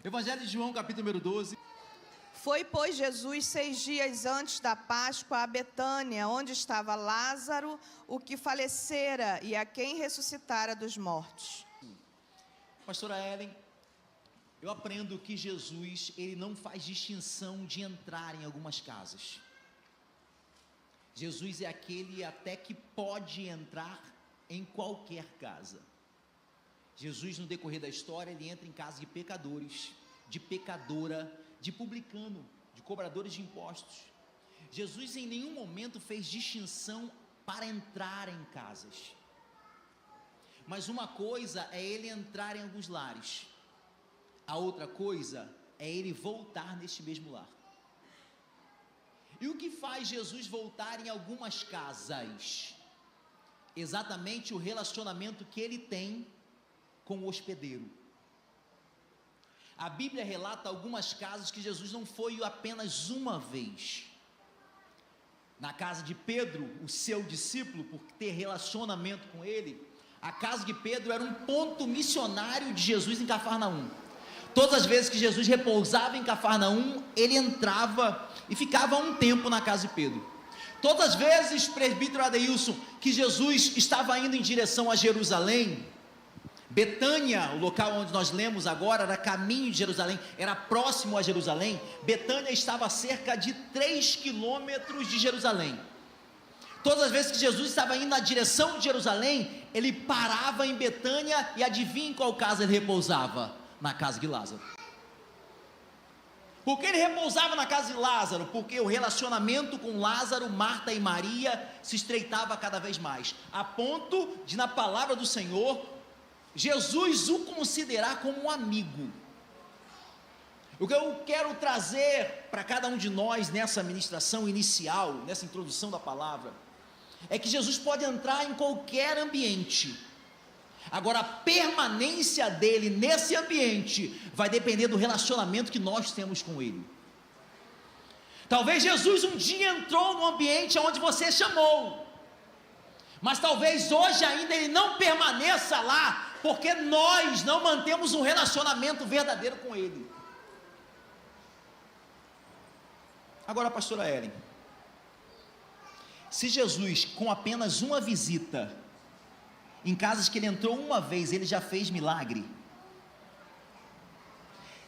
Evangelho de João, capítulo número 12. Foi, pois, Jesus 6 dias antes da Páscoa a Betânia, onde estava Lázaro, o que falecera e a quem ressuscitara dos mortos. Pastora Ellen, eu aprendo que Jesus, ele não faz distinção de entrar em algumas casas. Jesus é aquele até que pode entrar em qualquer casa. Jesus, no decorrer da história, ele entra em casa de pecadores, de pecadora, de publicano, de cobradores de impostos. Jesus em nenhum momento fez distinção para entrar em casas. Mas uma coisa é ele entrar em alguns lares, a outra coisa é ele voltar neste mesmo lar. E o que faz Jesus voltar em algumas casas? Exatamente o relacionamento que ele tem com o hospedeiro. A Bíblia relata algumas casas que Jesus não foi apenas uma vez. Na casa de Pedro, o seu discípulo, por ter relacionamento com ele, a casa de Pedro era um ponto missionário de Jesus em Cafarnaum. Todas as vezes que Jesus repousava em Cafarnaum, ele entrava e ficava um tempo na casa de Pedro. Todas as vezes, presbítero Adeilson, que Jesus estava indo em direção a Jerusalém, Betânia, o local onde nós lemos agora, era caminho de Jerusalém, era próximo a Jerusalém. Betânia estava a cerca de 3 quilômetros de Jerusalém. Todas as vezes que Jesus estava indo na direção de Jerusalém, ele parava em Betânia e adivinha em qual casa ele repousava? Na casa de Lázaro. Por que ele repousava na casa de Lázaro? Porque o relacionamento com Lázaro, Marta e Maria se estreitava cada vez mais, a ponto de, na palavra do Senhor, Jesus o considerar como um amigo. O que eu quero trazer para cada um de nós nessa ministração inicial, nessa introdução da palavra, é que Jesus pode entrar em qualquer ambiente. Agora, a permanência dele nesse ambiente vai depender do relacionamento que nós temos com ele. Talvez Jesus um dia entrou no ambiente onde você chamou, mas talvez hoje ainda ele não permaneça lá, porque nós não mantemos um relacionamento verdadeiro com ele. Agora, pastora Ellen, se Jesus, com apenas uma visita, em casas que ele entrou uma vez, ele já fez milagre.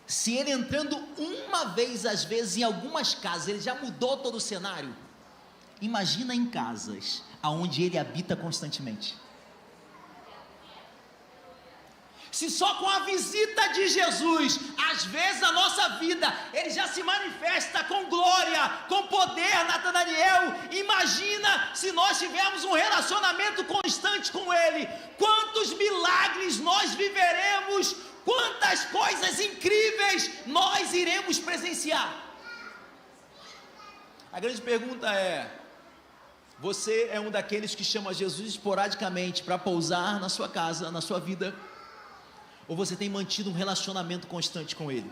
Se ele entrando uma vez, às vezes, em algumas casas, ele já mudou todo o cenário. Imagina em casas aonde ele habita constantemente. Se só com a visita de Jesus, às vezes na nossa vida, ele já se manifesta com glória, com poder, Natanael, imagina se nós tivermos um relacionamento constante com ele, quantos milagres nós viveremos, quantas coisas incríveis nós iremos presenciar. A grande pergunta é: você é um daqueles que chama Jesus esporadicamente para pousar na sua casa, na sua vida? Ou você tem mantido um relacionamento constante com ele?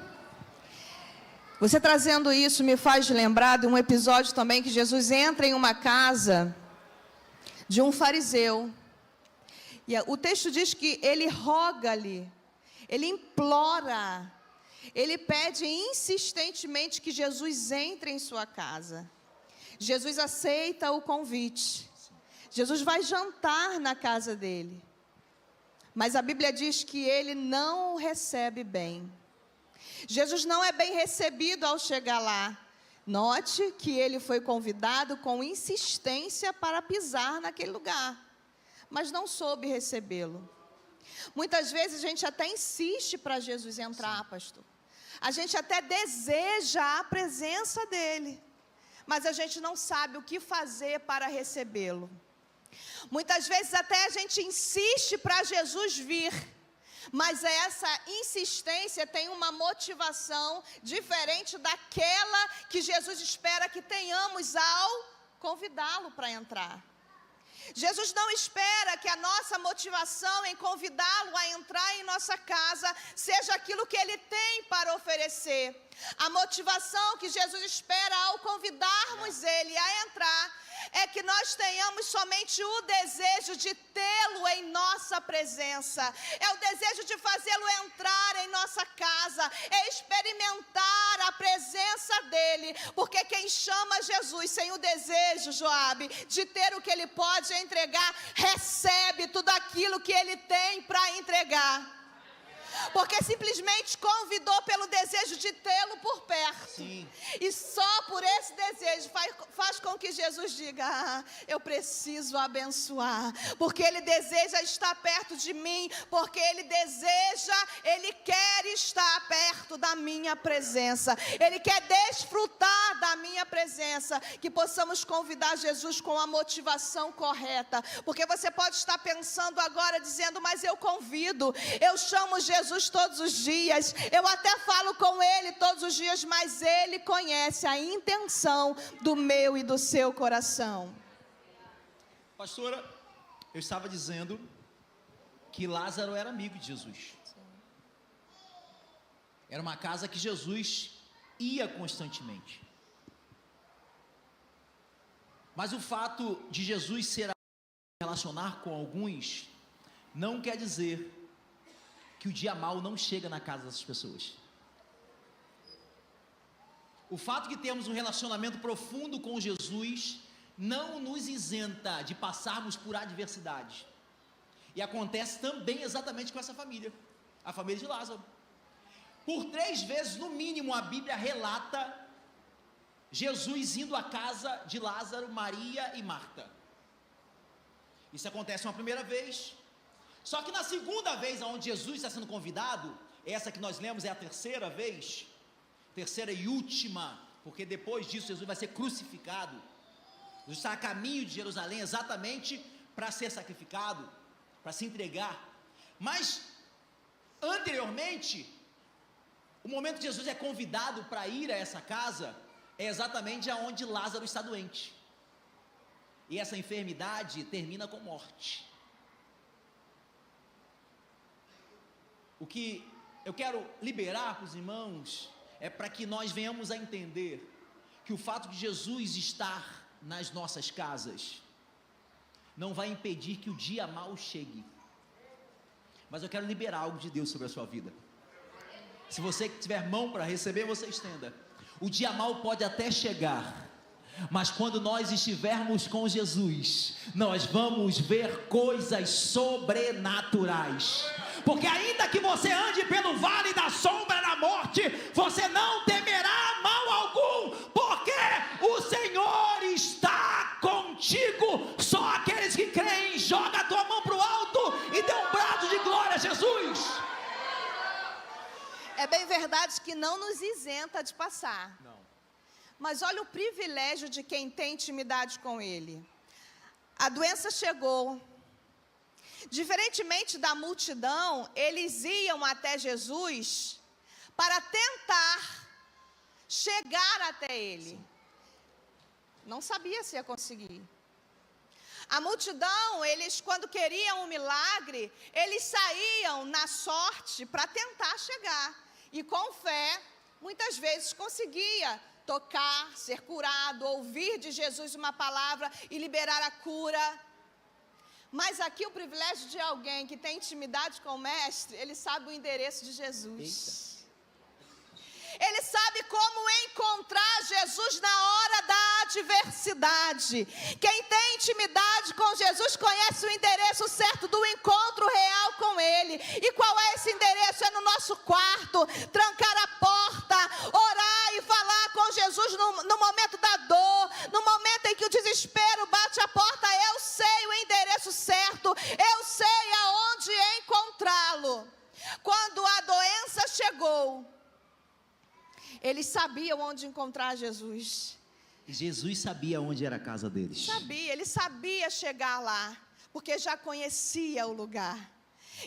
Você trazendo isso me faz lembrar de um episódio também que Jesus entra em uma casa de um fariseu. E o texto diz que ele roga-lhe, ele implora, ele pede insistentemente que Jesus entre em sua casa. Jesus aceita o convite. Jesus vai jantar na casa dele. Mas a Bíblia diz que ele não o recebe bem. Jesus não é bem recebido ao chegar lá. Note que ele foi convidado com insistência para pisar naquele lugar, mas não soube recebê-lo. Muitas vezes a gente até insiste para Jesus entrar, pastor. A gente até deseja a presença dele, mas a gente não sabe o que fazer para recebê-lo. Muitas vezes até a gente insiste para Jesus vir, mas essa insistência tem uma motivação diferente daquela que Jesus espera que tenhamos ao convidá-lo para entrar. Jesus não espera que a nossa motivação em convidá-lo a entrar em nossa casa seja aquilo que ele tem para oferecer. A motivação que Jesus espera ao convidarmos ele a entrar é que nós tenhamos somente o desejo de tê-lo em nossa presença, é o desejo de fazê-lo entrar em nossa casa, é experimentar a presença dele, porque quem chama Jesus sem o desejo, Joabe, de ter o que ele pode entregar, recebe tudo aquilo que ele tem para entregar. Porque simplesmente convidou pelo desejo de tê-lo por perto. Sim. E só por esse desejo faz com que Jesus diga: eu preciso abençoar, porque ele deseja estar perto de mim, porque ele quer estar perto da minha presença, ele quer desfrutar da minha presença. Que possamos convidar Jesus com a motivação correta, porque você pode estar pensando agora, dizendo: mas eu convido, eu chamo Jesus todos os dias, eu até falo com ele todos os dias, mas ele conhece a intenção do meu e do seu coração. Pastora, eu estava dizendo que Lázaro era amigo de Jesus. Era uma casa que Jesus ia constantemente. Mas o fato de Jesus se relacionar com alguns não quer dizer que o dia mau não chega na casa dessas pessoas. O fato de termos um relacionamento profundo com Jesus não nos isenta de passarmos por adversidades. E acontece também exatamente com essa família, a família de Lázaro. Por 3 vezes, no mínimo, a Bíblia relata Jesus indo à casa de Lázaro, Maria e Marta. Isso acontece uma primeira vez. Só que na segunda vez, onde Jesus está sendo convidado, essa que nós lemos é a terceira vez, terceira e última, porque depois disso Jesus vai ser crucificado. Jesus está a caminho de Jerusalém exatamente para ser sacrificado, para se entregar. Mas anteriormente, o momento que Jesus é convidado para ir a essa casa é exatamente aonde Lázaro está doente. E essa enfermidade termina com morte. O que eu quero liberar para os irmãos é para que nós venhamos a entender que o fato de Jesus estar nas nossas casas não vai impedir que o dia mau chegue. Mas eu quero liberar algo de Deus sobre a sua vida. Se você tiver mão para receber, você estenda. O dia mau pode até chegar, mas quando nós estivermos com Jesus, nós vamos ver coisas sobrenaturais. Porque ainda que você ande pelo vale da sombra da morte, você não temerá mal algum, porque o Senhor está contigo. Só aqueles que creem, joga a tua mão para o alto e dê um brado de glória a Jesus. É bem verdade que não nos isenta de passar. Não. Mas olha o privilégio de quem tem intimidade com ele. A doença chegou. Diferentemente da multidão, eles iam até Jesus para tentar chegar até ele. Sim. Não sabia se ia conseguir. A multidão, eles quando queriam um milagre, eles saíam na sorte para tentar chegar. E com fé, muitas vezes conseguia tocar, ser curado, ouvir de Jesus uma palavra e liberar a cura. Mas aqui o privilégio de alguém que tem intimidade com o mestre, ele sabe o endereço de Jesus. Eita. Ele sabe como encontrar Jesus na hora da adversidade. Quem tem intimidade com Jesus conhece o endereço certo do encontro real com Ele. E qual é esse endereço? É no nosso quarto, trancar a porta, orar e falar com Jesus no momento da dor, no momento em que o desespero bate a porta. Eu sei o endereço certo, eu sei aonde encontrá-lo. Quando a doença chegou, eles sabiam onde encontrar Jesus. Jesus sabia onde era a casa deles. Sabia, ele sabia chegar lá, porque já conhecia o lugar.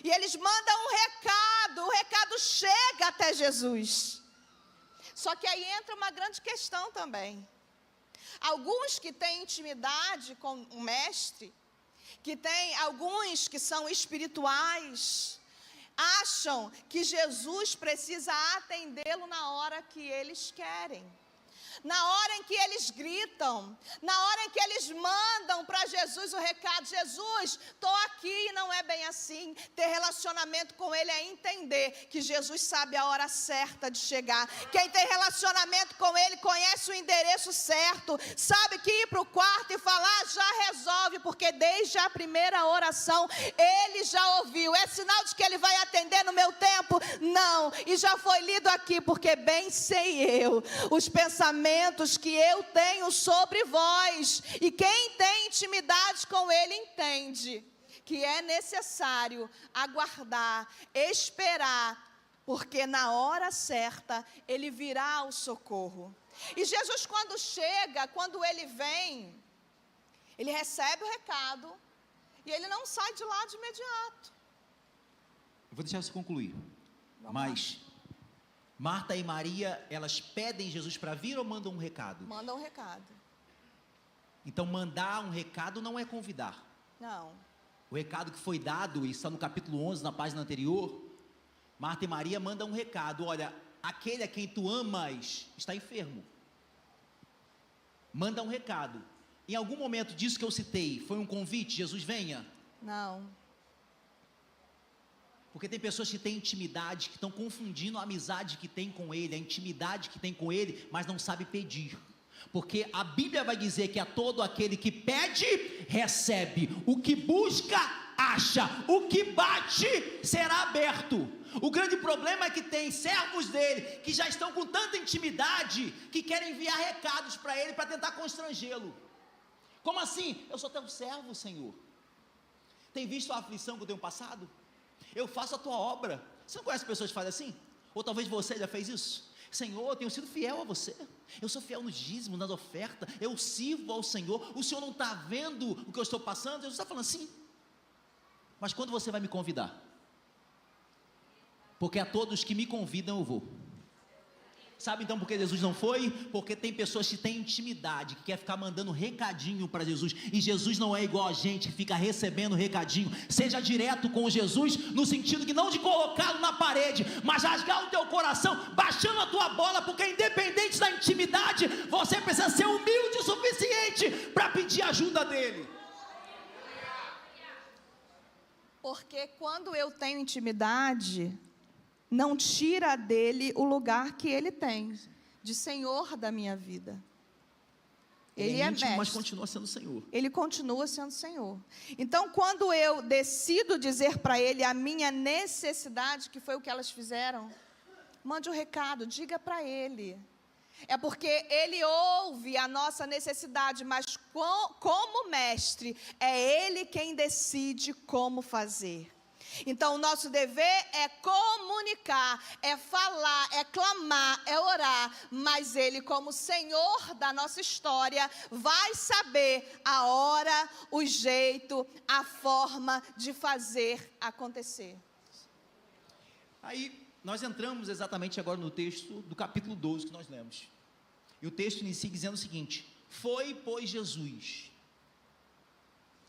E eles mandam o recado chega até Jesus. Só que aí entra uma grande questão também. Alguns que têm intimidade com o mestre, alguns que são espirituais, acham que Jesus precisa atendê-lo na hora que eles querem. Na hora em que eles gritam, na hora em que eles mandam para Jesus o recado: Jesus, estou aqui, e não é bem assim. Ter relacionamento com Ele é entender que Jesus sabe a hora certa de chegar. Quem tem relacionamento com Ele conhece o endereço certo, sabe que ir para o quarto e falar já resolve, porque desde a primeira oração Ele já ouviu. É sinal de que Ele vai atender no meu tempo? Não, e já foi lido aqui, porque bem sei eu os pensamentos que eu tenho sobre vós, e quem tem intimidade com Ele entende que é necessário aguardar, esperar, porque na hora certa Ele virá ao socorro. E Jesus, quando chega, quando Ele vem, Ele recebe o recado e Ele não sai de lá de imediato. Eu vou deixar você concluir. Mas Marta e Maria, elas pedem Jesus para vir ou mandam um recado? Mandam um recado. Então, mandar um recado não é convidar. Não. O recado que foi dado, e está no capítulo 11, na página anterior, Marta e Maria mandam um recado: olha, aquele a quem tu amas está enfermo. Manda um recado. Em algum momento disso que eu citei, foi um convite, Jesus venha? Não. Porque tem pessoas que têm intimidade, que estão confundindo a amizade que tem com Ele, a intimidade que tem com Ele, mas não sabe pedir. Porque a Bíblia vai dizer que a todo aquele que pede, recebe. O que busca, acha. O que bate, será aberto. O grande problema é que tem servos dele, que já estão com tanta intimidade, que querem enviar recados para ele, para tentar constrangê-lo. Como assim? Eu sou teu servo, Senhor. Tem visto a aflição que eu tenho passado? Eu faço a tua obra. Você não conhece pessoas que fazem assim? Ou talvez você já fez isso? Senhor, eu tenho sido fiel a você. Eu sou fiel nos dízimos, nas ofertas. Eu sirvo ao Senhor. O Senhor não está vendo o que eu estou passando? Jesus está falando assim. Mas quando você vai me convidar? Porque a todos que me convidam eu vou. Sabe então por que Jesus não foi? Porque tem pessoas que têm intimidade, que quer ficar mandando recadinho para Jesus, e Jesus não é igual a gente que fica recebendo recadinho. Seja direto com Jesus, no sentido que não de colocá-lo na parede, mas rasgar o teu coração, baixando a tua bola, porque independente da intimidade, você precisa ser humilde o suficiente para pedir ajuda dele. Porque quando eu tenho intimidade, não tira dele o lugar que ele tem, de Senhor da minha vida. Ele é íntimo, mestre, mas continua sendo Senhor. Ele continua sendo Senhor. Então, quando eu decido dizer para ele a minha necessidade, que foi o que elas fizeram, mande um recado, diga para ele. É porque ele ouve a nossa necessidade, mas como mestre, é ele quem decide como fazer. Então, o nosso dever é comunicar, é falar, é clamar, é orar, mas Ele, como Senhor da nossa história, vai saber a hora, o jeito, a forma de fazer acontecer. Aí, nós entramos exatamente agora no texto do capítulo 12 que nós lemos. E o texto inicia dizendo o seguinte: foi, pois, Jesus...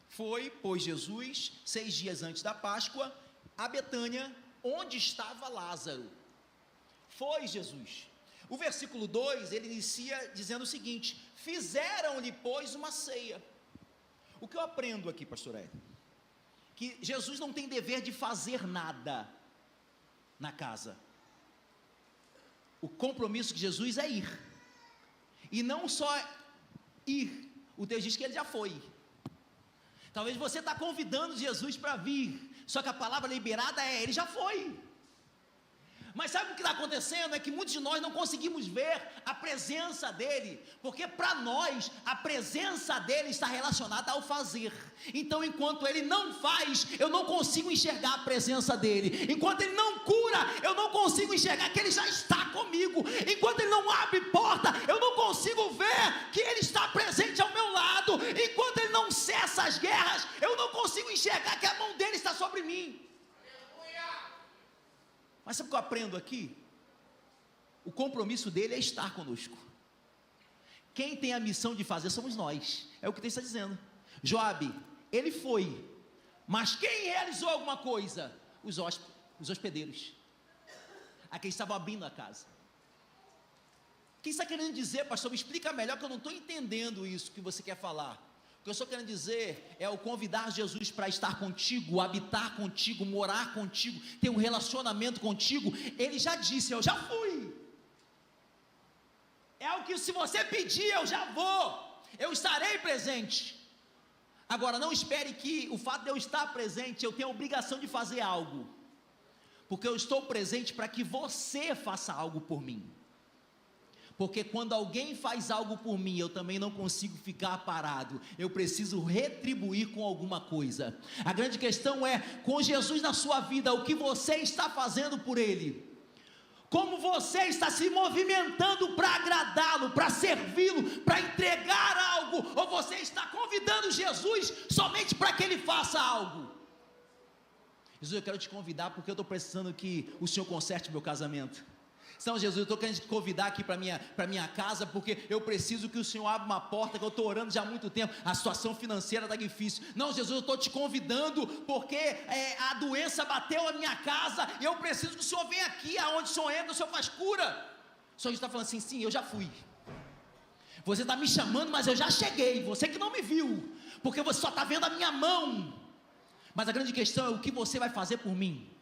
Foi, pois, Jesus, 6 dias antes da Páscoa, a Betânia, onde estava Lázaro. Foi Jesus. O versículo 2, ele inicia dizendo o seguinte: fizeram-lhe, pois, uma ceia. O que eu aprendo aqui, pastor Hélio? Que Jesus não tem dever de fazer nada na casa. O compromisso de Jesus é ir. E não só ir. O texto diz que ele já foi. Talvez você está convidando Jesus para vir, só que a palavra liberada é: ele já foi. Mas sabe o que está acontecendo? É que muitos de nós não conseguimos ver a presença dele, porque para nós a presença dele está relacionada ao fazer. Então, enquanto ele não faz, eu não consigo enxergar a presença dele. Enquanto ele não cura, eu não consigo enxergar que ele já está comigo. Enquanto ele não abre porta, eu não consigo ver que ele está presente ao meu lado. Enquanto ele não cessa as guerras, eu não consigo enxergar que a mão dele está sobre mim. Mas sabe o que eu aprendo aqui? O compromisso dele é estar conosco. Quem tem a missão de fazer somos nós. É o que o texto está dizendo. Joabe, ele foi, mas quem realizou alguma coisa? Os hospedeiros, aqueles que estavam abrindo a casa. que está querendo dizer, pastor? Me explica melhor, que eu não estou entendendo isso que você quer falar. O que eu estou querendo dizer é o convidar Jesus para estar contigo, habitar contigo, morar contigo, ter um relacionamento contigo. Ele já disse, eu já fui. É algo que se você pedir, eu já vou, eu estarei presente. Agora, não espere que o fato de eu estar presente, eu tenha a obrigação de fazer algo, porque eu estou presente para que você faça algo por mim. Porque quando alguém faz algo por mim, eu também não consigo ficar parado, eu preciso retribuir com alguma coisa. A grande questão é, com Jesus na sua vida, o que você está fazendo por Ele? Como você está se movimentando para agradá-lo, para servi-lo, para entregar algo, ou você está convidando Jesus somente para que Ele faça algo? Jesus, eu quero te convidar porque eu estou precisando que o Senhor conserte meu casamento. Então, Jesus, eu estou querendo te convidar aqui para minha casa, porque eu preciso que o Senhor abra uma porta, que eu estou orando já há muito tempo, a situação financeira está difícil. Não, Jesus, eu estou te convidando, porque a doença bateu a minha casa, e eu preciso que o Senhor venha aqui, aonde o Senhor entra, o Senhor faz cura. O Senhor está falando assim, sim, eu já fui. Você está me chamando, mas eu já cheguei, você que não me viu, porque você só está vendo a minha mão. Mas a grande questão é o que você vai fazer por mim.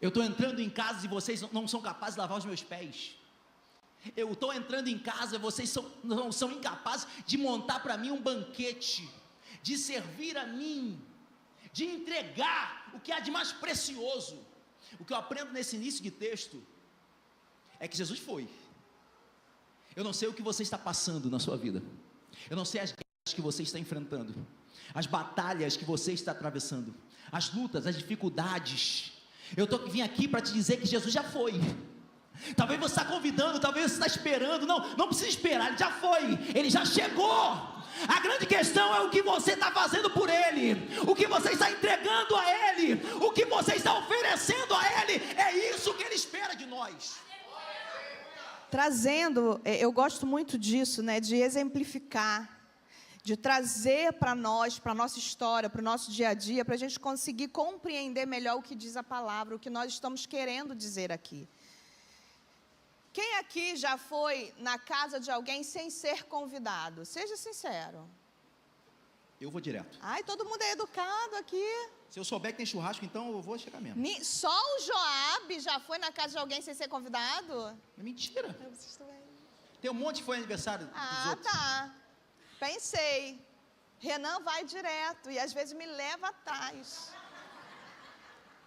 Eu estou entrando em casa e vocês não são capazes de lavar os meus pés. Eu estou entrando em casa e vocês não são incapazes de montar para mim um banquete, de servir a mim, de entregar o que há de mais precioso. O que eu aprendo nesse início de texto é que Jesus foi. Eu não sei o que você está passando na sua vida. Eu não sei as guerras que você está enfrentando, as batalhas que você está atravessando, as lutas, as dificuldades. Eu vim aqui para te dizer que Jesus já foi. Talvez você está convidando, talvez você está esperando. Não precisa esperar, Ele já foi, Ele já chegou. A grande questão é o que você está fazendo por Ele, o que você está entregando a Ele, o que você está oferecendo a Ele. É isso que Ele espera de nós. Trazendo, eu gosto muito disso, né, de exemplificar, de trazer para nós, para a nossa história, para o nosso dia a dia, para a gente conseguir compreender melhor o que diz a palavra, o que nós estamos querendo dizer aqui. Quem aqui já foi na casa de alguém sem ser convidado? Seja sincero. Eu vou direto. Ai, todo mundo é educado aqui. Se eu souber que tem churrasco, então eu vou chegar mesmo. Só o Joab já foi na casa de alguém sem ser convidado? É mentira. Tem um monte que foi aniversário dos outros. Tá. Pensei. Renan vai direto e às vezes me leva atrás.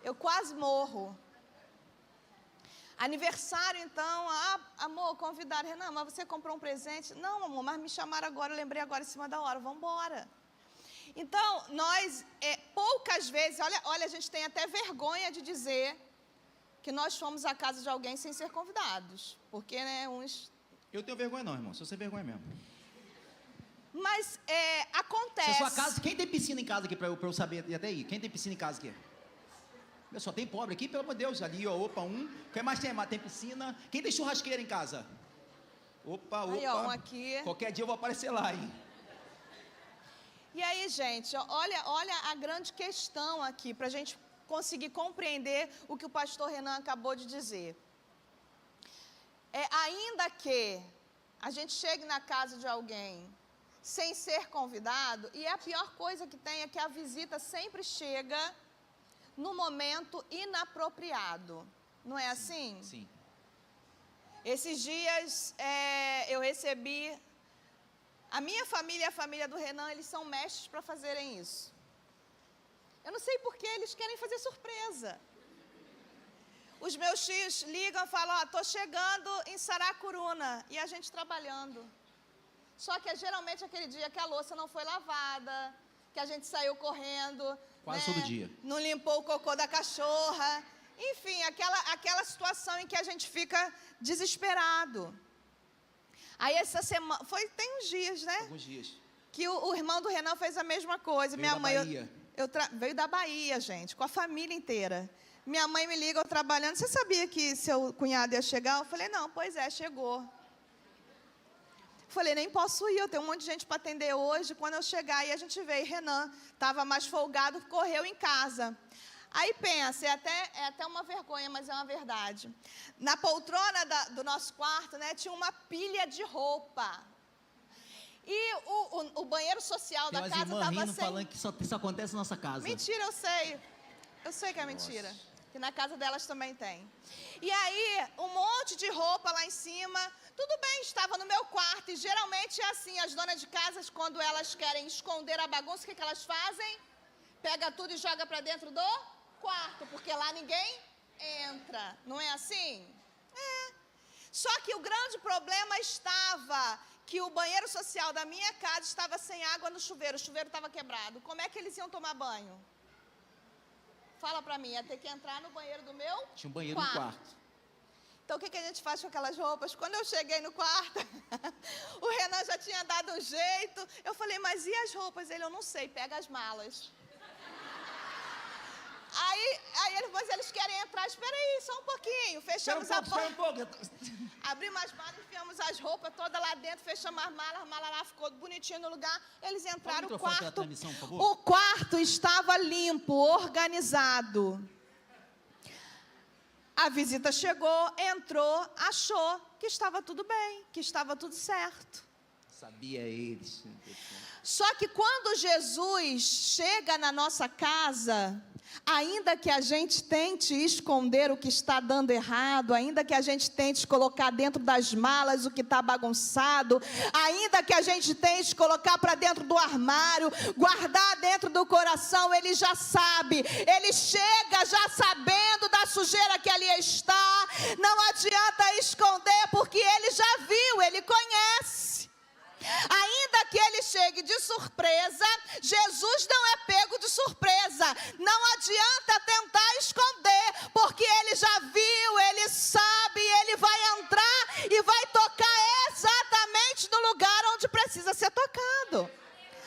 Eu quase morro. Aniversário, então, amor, convidaram. Renan, mas você comprou um presente? Não, amor, mas me chamaram agora, eu lembrei agora em cima da hora, vamos embora. Então, nós, poucas vezes, olha, a gente tem até vergonha de dizer que nós fomos à casa de alguém sem ser convidados. Porque, né, uns... Eu tenho vergonha não, irmão, sou sem vergonha mesmo. Mas, acontece... Se a sua casa, quem tem piscina em casa aqui, para eu saber até aí? Quem tem piscina em casa aqui? Só tem pobre aqui, pelo amor de Deus, ali, ó, opa, um. O que mais tem? Tem piscina. Quem tem churrasqueira em casa? Opa. Aí, ó, um aqui. Qualquer dia eu vou aparecer lá, hein? E aí, gente, olha a grande questão aqui, para a gente conseguir compreender o que o pastor Renan acabou de dizer. Ainda que a gente chegue na casa de alguém sem ser convidado, e a pior coisa que tem é que a visita sempre chega no momento inapropriado. Não é assim? Sim. Esses dias eu recebi... A minha família e a família do Renan, eles são mestres para fazerem isso. Eu não sei por que eles querem fazer surpresa. Os meus tios ligam e falam, estou chegando em Saracuruna, e a gente trabalhando. Só que é geralmente aquele dia que a louça não foi lavada, que a gente saiu correndo... Quase todo dia. Não limpou o cocô da cachorra. Enfim, aquela situação em que a gente fica desesperado. Aí essa semana, tem uns dias, né? Alguns dias. Que o irmão do Renan fez a mesma coisa. Veio da Bahia. Veio da Bahia, gente, com a família inteira. Minha mãe me liga, eu trabalhando. Você sabia que seu cunhado ia chegar? Eu falei, não, pois é, chegou. Falei, nem posso ir, eu tenho um monte de gente para atender hoje. Quando eu chegar, aí a gente veio, Renan estava mais folgado, correu em casa. Aí pensa, é até uma vergonha, mas é uma verdade. Na poltrona do nosso quarto, né, tinha uma pilha de roupa. E o banheiro social da casa estava sem... falando que isso acontece na nossa casa. Mentira, eu sei. Eu sei que é mentira. Que na casa delas também tem. E aí, um monte de roupa lá em cima. Tudo bem, estava no meu quarto. E geralmente é assim, as donas de casas, quando elas querem esconder a bagunça, o que elas fazem? Pega tudo e joga para dentro do quarto, porque lá ninguém entra. Não é assim? É. Só que o grande problema estava que o banheiro social da minha casa estava sem água no chuveiro. O chuveiro estava quebrado. Como é que eles iam tomar banho? Fala pra mim, ia ter que entrar no banheiro do meu quarto. Tinha um banheiro no quarto. Então, o que a gente faz com aquelas roupas? Quando eu cheguei no quarto, o Renan já tinha dado um jeito. Eu falei, mas e as roupas? Ele, eu não sei, pega as malas. Aí eles querem entrar. Espera aí, só um pouquinho. Fechamos a porta. Abrimos as malas, enfiamos as roupas todas lá dentro, fechamos as malas lá ficou bonitinho no lugar. Eles entraram no quarto. O quarto estava limpo, organizado. A visita chegou, entrou, achou que estava tudo bem, que estava tudo certo. Sabia eles. Só que quando Jesus chega na nossa casa, ainda que a gente tente esconder o que está dando errado, ainda que a gente tente colocar dentro das malas o que está bagunçado, ainda que a gente tente colocar para dentro do armário, guardar dentro do coração, Ele já sabe, Ele chega já sabendo da sujeira que ali está, não adianta esconder, porque Ele já viu, Ele conhece. Ainda que ele chegue de surpresa, Jesus não é pego de surpresa. Não adianta tentar esconder, porque ele já viu, ele sabe, ele vai entrar e vai tocar exatamente no lugar onde precisa ser tocado.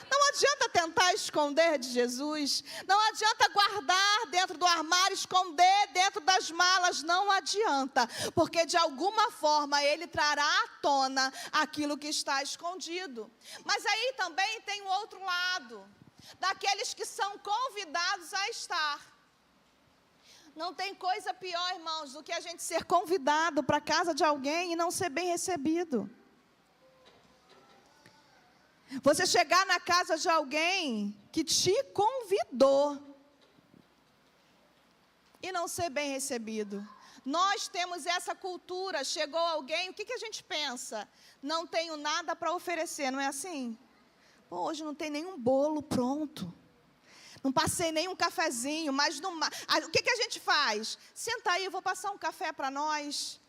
Não adianta tentar esconder de Jesus, não adianta guardar dentro do armário, esconder dentro das malas, não adianta, porque de alguma forma Ele trará à tona aquilo que está escondido. Mas aí também tem o outro lado, daqueles que são convidados a estar. Não tem coisa pior, irmãos, do que a gente ser convidado para a casa de alguém e não ser bem recebido. Você chegar na casa de alguém que te convidou e não ser bem recebido. Nós temos essa cultura, chegou alguém, o que a gente pensa? Não tenho nada para oferecer, não é assim? Pô, hoje não tem nenhum bolo pronto. Não passei nenhum cafezinho, mas não... O que a gente faz? Senta aí, eu vou passar um café para nós.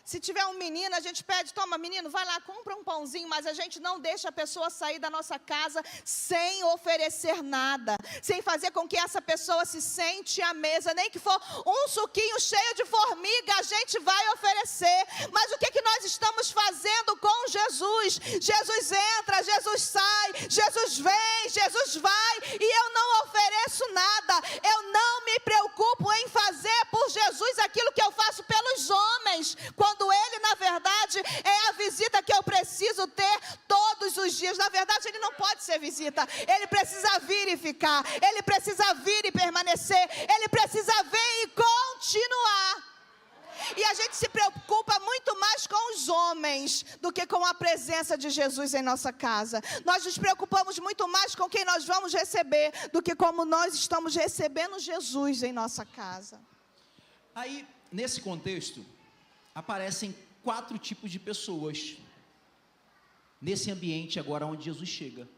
Se tiver um menino, a gente pede, toma menino, vai lá, compra um pãozinho, mas a gente não deixa a pessoa sair da nossa casa sem oferecer nada, sem fazer com que essa pessoa se sente à mesa, nem que for um suquinho cheio de formiga, a gente vai oferecer. Mas o que nós estamos fazendo com Jesus? Jesus entra, Jesus sai, Jesus vem, Jesus vai, e eu não ofereço nada, eu não me preocupo em fazer por Jesus aquilo que eu faço pelos homens, quando Ele, na verdade, é a visita que eu preciso ter todos os dias. Na verdade, Ele não pode ser visita. Ele precisa vir e ficar. Ele precisa vir e permanecer. Ele precisa vir e continuar. E a gente se preocupa muito mais com os homens do que com a presença de Jesus em nossa casa. Nós nos preocupamos muito mais com quem nós vamos receber do que como nós estamos recebendo Jesus em nossa casa. Aí, nesse contexto, aparecem 4 tipos de pessoas nesse ambiente agora onde Jesus chega,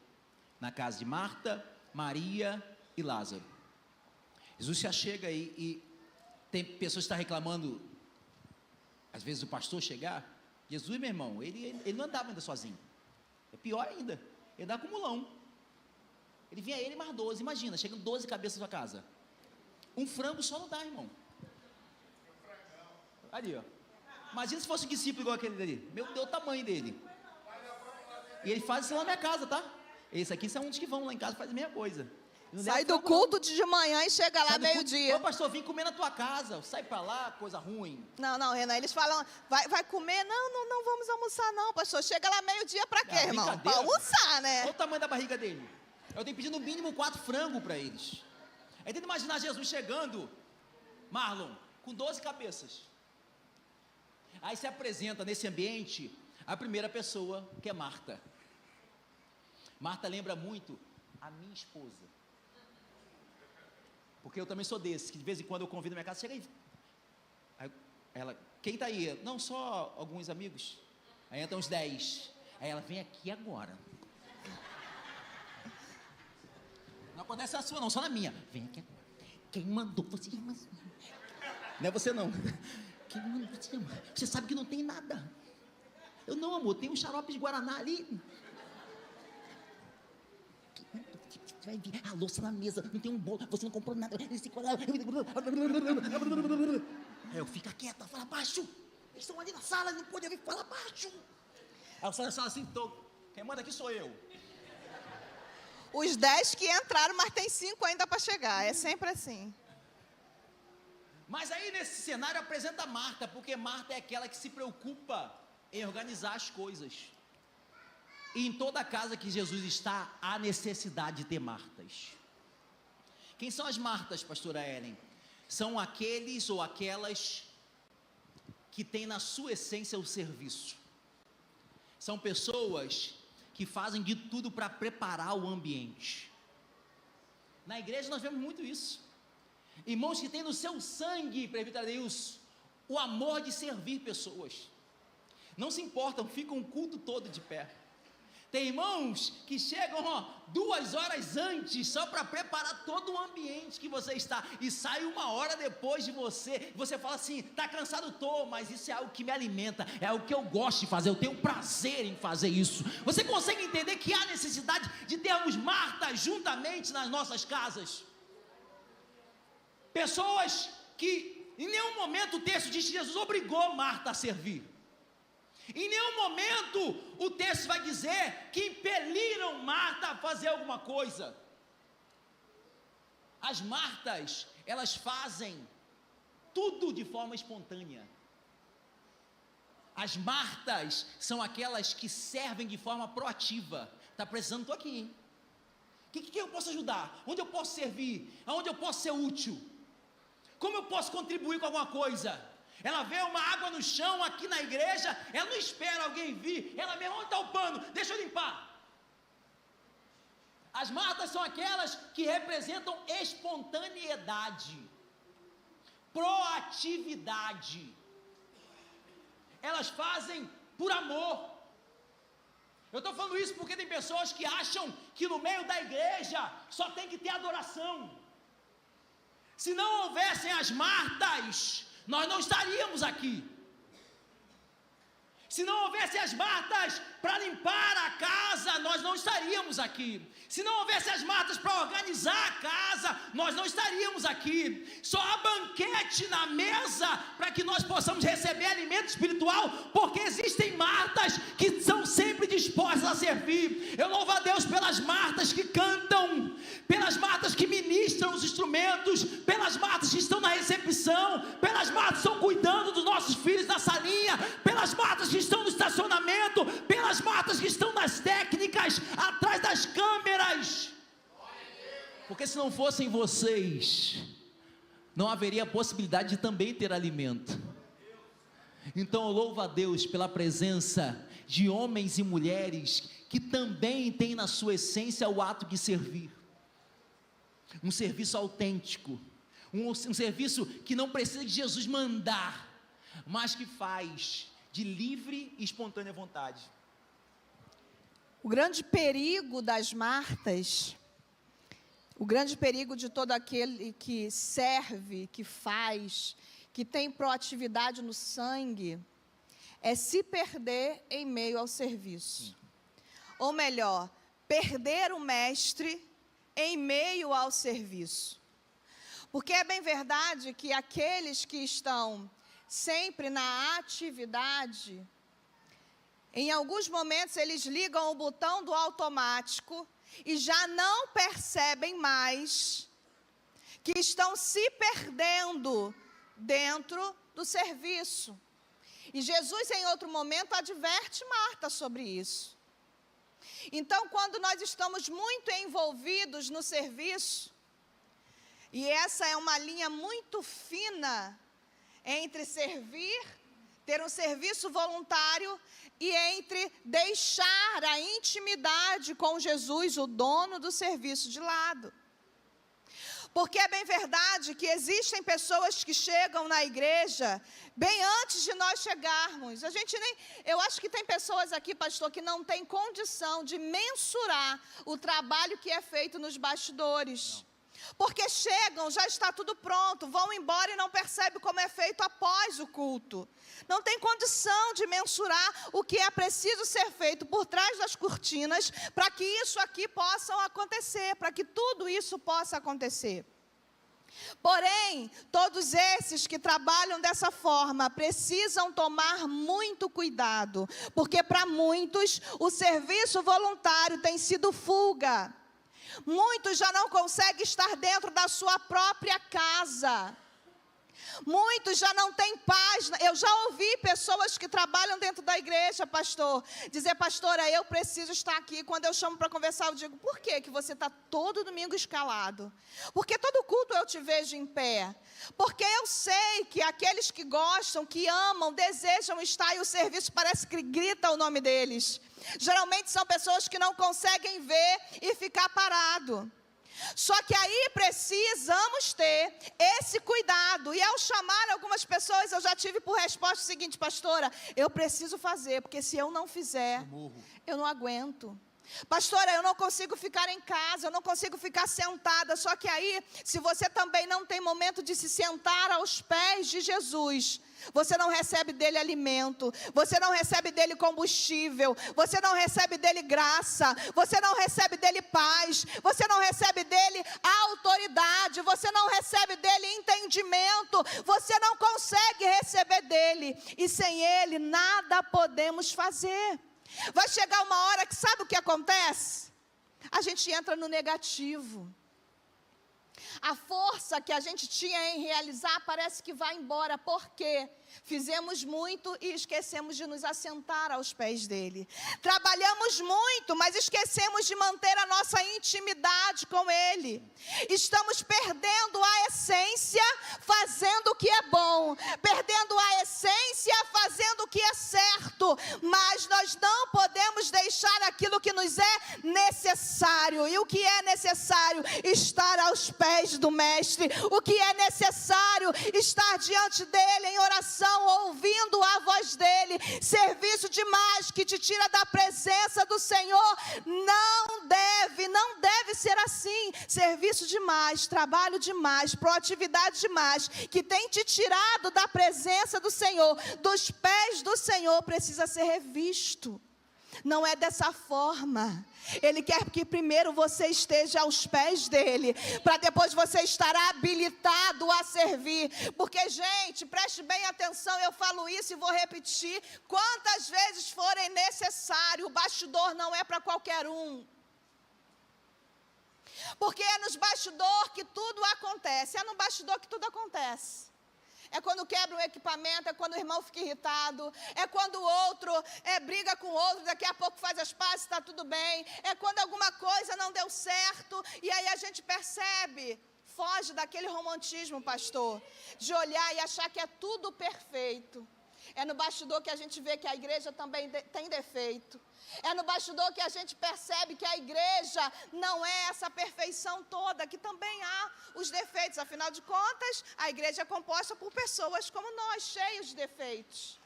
na casa de Marta, Maria e Lázaro. Jesus já chega e tem pessoas que estão reclamando, às vezes o pastor chegar. Jesus, meu irmão, ele não andava ainda sozinho, é pior ainda, ele andava com mulão, ele vinha ele mais 12, imagina, chegando 12 cabeças na sua casa, um frango só não dá, irmão, ali ó. Imagina se fosse um discípulo igual aquele dali. Meu Deus, o tamanho dele. E ele faz isso lá na minha casa, tá? Esse aqui são uns que vão lá em casa e fazem a mesma coisa. Sai do culto de manhã e chega lá meio-dia. Ô pastor, vim comer na tua casa. Sai pra lá, coisa ruim. Não, Renan, eles falam, vai comer? Não vamos almoçar não, pastor. Chega lá meio-dia pra quê, irmão? Pra almoçar, né? Olha o tamanho da barriga dele. Eu tenho que pedir no mínimo 4 frangos pra eles. Aí tenta imaginar Jesus chegando, Marlon, com 12 cabeças. Aí se apresenta nesse ambiente a primeira pessoa, que é Marta. Marta lembra muito a minha esposa. Porque eu também sou desse, que de vez em quando eu convido a minha casa, chega aí. Aí ela, quem está aí? Não, só alguns amigos. Aí entra uns 10. Aí ela, vem aqui agora. Não acontece na sua não, só na minha. Vem aqui agora. Quem mandou você ir? Não é você não. Quem mandou você ir? Você sabe que não tem nada. Eu não, amor, tem um xarope de Guaraná ali. Você vai vir, a louça na mesa, não tem um bolo, você não comprou nada. Aí eu fico quieta, fala baixo. Eles estão ali na sala, não pode ouvir, fala baixo. Aí eu saio da sala assim, quem manda aqui sou eu. Os 10 que entraram, mas tem 5 ainda para chegar, é sempre assim. Mas aí nesse cenário apresenta Marta, porque Marta é aquela que se preocupa em organizar as coisas. E em toda casa que Jesus está, há necessidade de ter Martas. Quem são as Martas, pastora Ellen? São aqueles ou aquelas que têm na sua essência o serviço. São pessoas que fazem de tudo para preparar o ambiente. Na igreja nós vemos muito isso. Irmãos que têm no seu sangue, presbiteros, o amor de servir pessoas. Não se importam, ficam o culto todo de pé. Tem irmãos que chegam 2 horas antes, só para preparar todo o ambiente que você está, e sai 1 hora depois de você. Você fala assim, está cansado? Tô, mas isso é algo que me alimenta, é algo que eu gosto de fazer, eu tenho prazer em fazer isso. Você consegue entender que há necessidade de termos Martas juntamente nas nossas casas? Pessoas que em nenhum momento o texto diz que Jesus obrigou Marta a servir. Em nenhum momento o texto vai dizer que impeliram Marta a fazer alguma coisa. As Martas, elas fazem tudo de forma espontânea. As Martas são aquelas que servem de forma proativa. Está precisando, estou aqui, hein? O que eu posso ajudar? Onde eu posso servir? Aonde eu posso ser útil? Como eu posso contribuir com alguma coisa? Ela vê uma água no chão aqui na igreja, ela não espera alguém vir, ela mesmo, onde está o pano? Deixa eu limpar. As Martas são aquelas que representam espontaneidade, proatividade. Elas fazem por amor. Eu estou falando isso porque tem pessoas que acham que no meio da igreja só tem que ter adoração. Se não houvessem as Martas, nós não estaríamos aqui. Se não houvesse as Martas para limpar a casa, nós não estaríamos aqui. Se não houvesse as Martas para organizar a casa, nós não estaríamos aqui. Só há banquete na mesa para que nós possamos receber alimento espiritual, porque existem Martas que são sempre dispostas a servir. Eu louvo a Deus pelas Martas que cantam, pelas Martas que ministram os instrumentos, pelas Martas que estão na recepção, pelas Martas que estão cuidando dos nossos filhos na salinha, pelas Martas que estão no estacionamento, pelas Martas que estão nas técnicas, atrás das câmeras. Porque se não fossem vocês, não haveria possibilidade de também ter alimento. Então eu louvo a Deus pela presença de homens e mulheres que também têm na sua essência o ato de servir. Um serviço autêntico, um serviço que não precisa de Jesus mandar, mas que faz de livre e espontânea vontade. O grande perigo das Martas, o grande perigo de todo aquele que serve, que faz, que tem proatividade no sangue, é se perder em meio ao serviço. Ou melhor, perder o mestre em meio ao serviço. Porque é bem verdade que aqueles que estão sempre na atividade, em alguns momentos eles ligam o botão do automático e já não percebem mais que estão se perdendo dentro do serviço. E Jesus, em outro momento, adverte Marta sobre isso. Então, quando nós estamos muito envolvidos no serviço, E essa é uma linha muito fina entre servir, ter um serviço voluntário, e entre deixar a intimidade com Jesus, o dono do serviço, de lado. Porque é bem verdade que existem pessoas que chegam na igreja bem antes de nós chegarmos. Eu acho que tem pessoas aqui, pastor, que não têm condição de mensurar o trabalho que é feito nos bastidores. Não. Porque chegam, já está tudo pronto, vão embora e não percebem como é feito após o culto. Não tem condição de mensurar o que é preciso ser feito por trás das cortinas para que isso aqui possa acontecer, para que tudo isso possa acontecer. Porém, todos esses que trabalham dessa forma precisam tomar muito cuidado, porque para muitos o serviço voluntário tem sido fuga. Muitos já não conseguem estar dentro da sua própria casa. Muitos já não têm paz. Eu já ouvi pessoas que trabalham dentro da igreja, pastor, dizer: pastora, eu preciso estar aqui. Quando eu chamo para conversar, eu digo: por que você está todo domingo escalado? Porque todo culto eu te vejo em pé. Porque eu sei que aqueles que gostam, que amam, desejam estar, e o serviço parece que grita o nome deles. Geralmente são pessoas que não conseguem ver e ficar parado. Só que aí precisamos ter esse cuidado. E ao chamar algumas pessoas, eu já tive por resposta o seguinte: pastora, eu preciso fazer, porque se eu não fizer, eu não aguento. Pastora, eu não consigo ficar em casa, eu não consigo ficar sentada. Só que aí, se você também não tem momento de se sentar aos pés de Jesus, você não recebe dele alimento, você não recebe dele combustível, você não recebe dele graça, você não recebe dele paz, você não recebe dele autoridade, você não recebe dele entendimento, você não consegue receber dele, e sem ele nada podemos fazer. Vai chegar uma hora que sabe o que acontece? A gente entra no negativo. A força que a gente tinha em realizar parece que vai embora. Por quê? Fizemos muito e esquecemos de nos assentar aos pés dele. Trabalhamos muito, mas esquecemos de manter a nossa intimidade com ele. Estamos perdendo a essência fazendo o que é bom, perdendo a essência fazendo o que é certo, mas nós não podemos deixar aquilo que nos é necessário. E o que é necessário? Estar aos pés do mestre. O que é necessário? Estar diante dele em oração, ouvindo a voz dele. Serviço demais que te tira da presença do Senhor não deve ser assim. Serviço demais, trabalho demais, proatividade demais, que tem te tirado da presença do Senhor, dos pés do Senhor, precisa ser revisto. Não é dessa forma. Ele quer que primeiro você esteja aos pés dele, para depois você estar habilitado a servir. Porque, gente, preste bem atenção, eu falo isso e vou repetir quantas vezes forem necessário. O bastidor não é para qualquer um. Porque é nos bastidores que tudo acontece. É no bastidor que tudo acontece. É quando quebra um equipamento, é quando o irmão fica irritado, é quando o outro briga com o outro, daqui a pouco faz as pazes, está tudo bem. É quando alguma coisa não deu certo, e aí a gente percebe, foge daquele romantismo, pastor, de olhar e achar que é tudo perfeito. É no bastidor que a gente vê que a igreja também tem defeito. É no bastidor que a gente percebe que a igreja não é essa perfeição toda, que também há os defeitos. Afinal de contas, a igreja é composta por pessoas como nós, cheios de defeitos.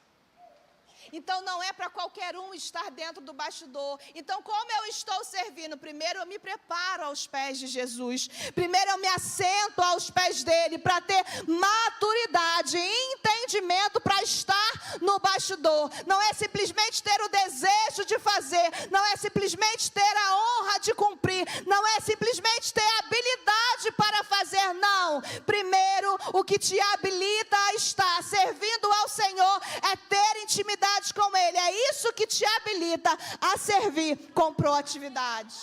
Então não é para qualquer um estar dentro do bastidor. Então, como eu estou servindo? Primeiro eu me preparo aos pés de Jesus. Primeiro eu me assento aos pés dele para ter maturidade e entendimento para estar no bastidor. Não é simplesmente ter o desejo de fazer, não é simplesmente ter a honra de cumprir, não é simplesmente ter a habilidade para fazer, não. Primeiro, o que te habilita a estar servindo ao Senhor é ter intimidade com ele. É isso que te habilita a servir com proatividade.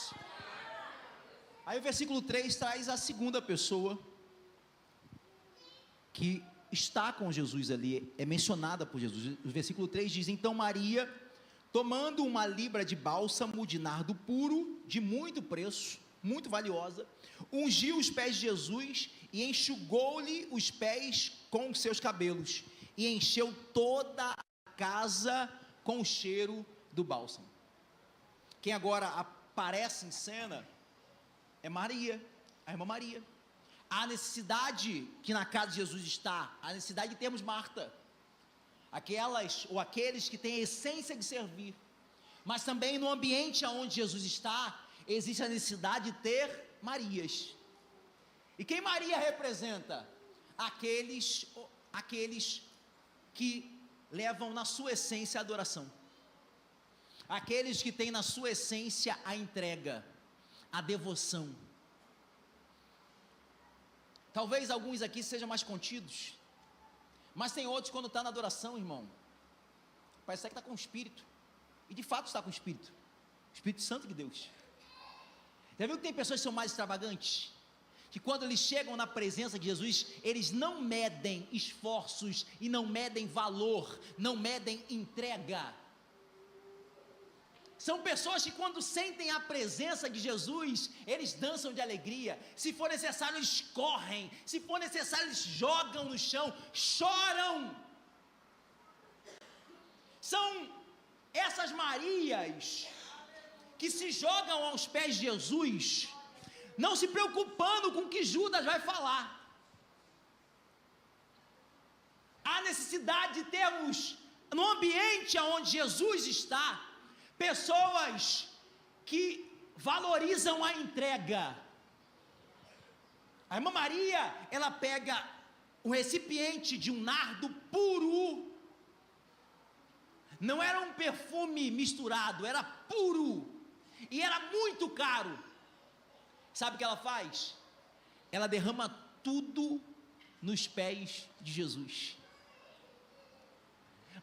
Aí o versículo 3 traz a segunda pessoa que está com Jesus ali, é mencionada por Jesus. O versículo 3 diz: então Maria, tomando uma libra de bálsamo de nardo puro, de muito preço, muito valiosa, ungiu os pés de Jesus e enxugou-lhe os pés com os seus cabelos, e encheu toda a casa com o cheiro do bálsamo. Quem agora aparece em cena é Maria, a irmã Maria. A necessidade que na casa de Jesus está, a necessidade de termos Marta, aquelas ou aqueles que têm a essência de servir, mas também no ambiente onde Jesus está, existe a necessidade de ter Marias. E quem Maria representa? Aqueles que levam na sua essência a adoração, aqueles que têm na sua essência a entrega, a devoção. Talvez alguns aqui sejam mais contidos, mas tem outros, quando está na adoração, irmão, parece que está com o Espírito, e de fato está com o Espírito Santo de Deus. Já viu que tem pessoas que são mais extravagantes? Que quando eles chegam na presença de Jesus, eles não medem esforços, e não medem valor, não medem entrega. São pessoas que quando sentem a presença de Jesus, eles dançam de alegria. Se for necessário, eles correm. Se for necessário, eles jogam no chão, choram. São essas Marias que se jogam aos pés de Jesus, não se preocupando com o que Judas vai falar. Há necessidade de termos, no ambiente onde Jesus está, pessoas que valorizam a entrega. A irmã Maria, ela pega um recipiente de um nardo puro, não era um perfume misturado, era puro, e era muito caro. Sabe o que ela faz? Ela derrama tudo nos pés de Jesus.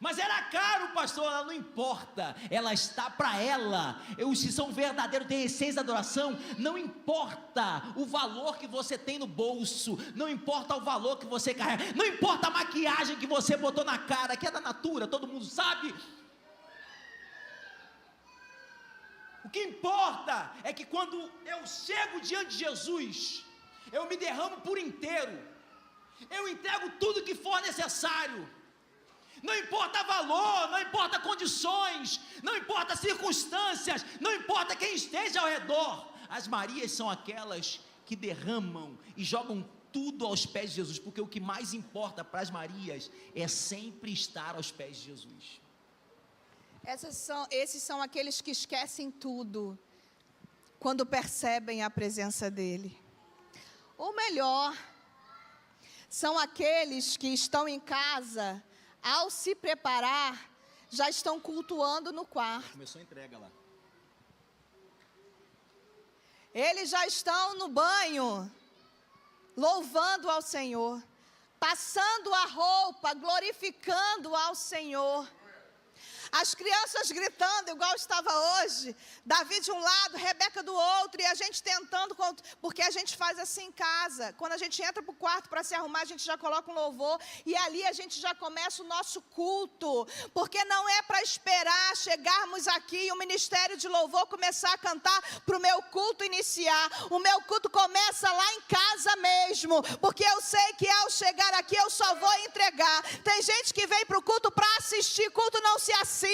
Mas era caro, pastor, ela não importa, ela está para ela. Os que são verdadeiros, têm a essência da adoração, não importa o valor que você tem no bolso, não importa o valor que você carrega, não importa a maquiagem que você botou na cara, que é da Natura, todo mundo sabe. O que importa é que quando eu chego diante de Jesus, eu me derramo por inteiro, eu entrego tudo que for necessário. Não importa valor, não importa condições, não importa circunstâncias, não importa quem esteja ao redor. As Marias são aquelas que derramam e jogam tudo aos pés de Jesus, porque o que mais importa para as Marias é sempre estar aos pés de Jesus. Esses são aqueles que esquecem tudo quando percebem a presença dele. Ou melhor, são aqueles que estão em casa, ao se preparar, já estão cultuando no quarto. Começou a entrega lá. Eles já estão no banho, louvando ao Senhor, passando a roupa, glorificando ao Senhor. As crianças gritando, igual estava hoje, Davi de um lado, Rebeca do outro, e a gente tentando, porque a gente faz assim em casa. Quando a gente entra para o quarto para se arrumar, a gente já coloca um louvor, e ali a gente já começa o nosso culto, porque não é para esperar chegarmos aqui e o ministério de louvor começar a cantar para o meu culto iniciar. O meu culto começa lá em casa mesmo, porque eu sei que ao chegar aqui eu só vou entregar. Tem gente que vem para o culto para assistir, culto não se assiste,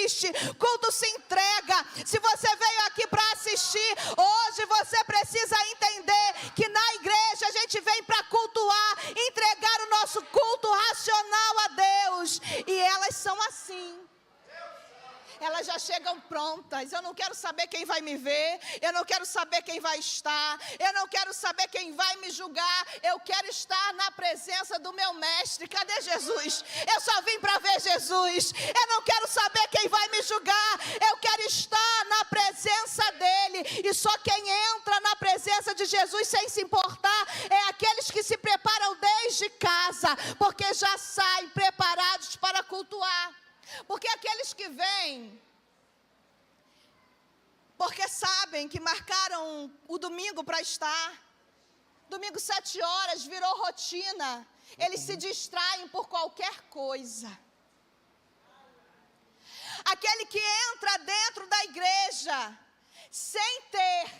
culto se entrega. Se você veio aqui para assistir, hoje você precisa entender que na igreja a gente vem para cultuar, entregar o nosso culto racional a Deus, e elas são assim. Elas já chegam prontas. Eu não quero saber quem vai me ver, eu não quero saber quem vai estar, eu não quero saber quem vai me julgar, eu quero estar na presença do meu mestre. Cadê Jesus? Eu só vim para ver Jesus. Eu não quero saber quem vai me julgar, eu quero estar na presença dele. E só quem entra na presença de Jesus sem se importar é aqueles que se preparam desde casa, porque já saem preparados para cultuar. Porque aqueles que vêm, porque sabem que marcaram o domingo para estar, domingo 7 horas, virou rotina, eles se distraem por qualquer coisa. Aquele que entra dentro da igreja, sem ter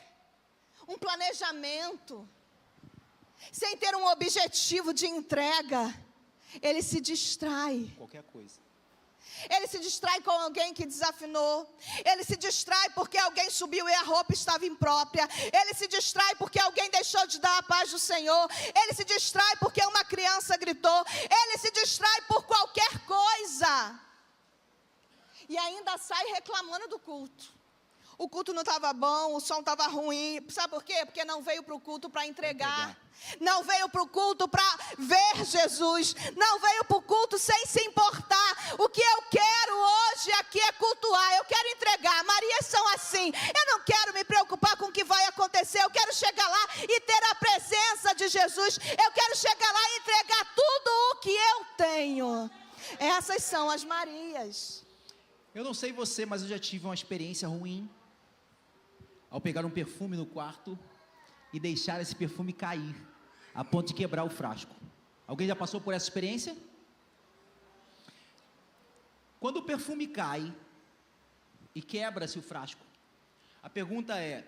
um planejamento, sem ter um objetivo de entrega, ele se distrai. Qualquer coisa. Ele se distrai com alguém que desafinou. Ele se distrai porque alguém subiu e a roupa estava imprópria. Ele se distrai porque alguém deixou de dar a paz do Senhor. Ele se distrai porque uma criança gritou. Ele se distrai por qualquer coisa. E ainda sai reclamando do culto. O culto não estava bom, o som estava ruim. Sabe por quê? Porque não veio para o culto para entregar. Não veio para o culto para ver Jesus. Não veio para o culto sem se importar. O que eu quero hoje aqui é cultuar. Eu quero entregar. Marias são assim. Eu não quero me preocupar com o que vai acontecer. Eu quero chegar lá e ter a presença de Jesus. Eu quero chegar lá e entregar tudo o que eu tenho. Essas são as Marias. Eu não sei você, mas eu já tive uma experiência ruim ao pegar um perfume no quarto e deixar esse perfume cair, a ponto de quebrar o frasco. Alguém já passou por essa experiência? Quando o perfume cai e quebra-se o frasco, a pergunta é: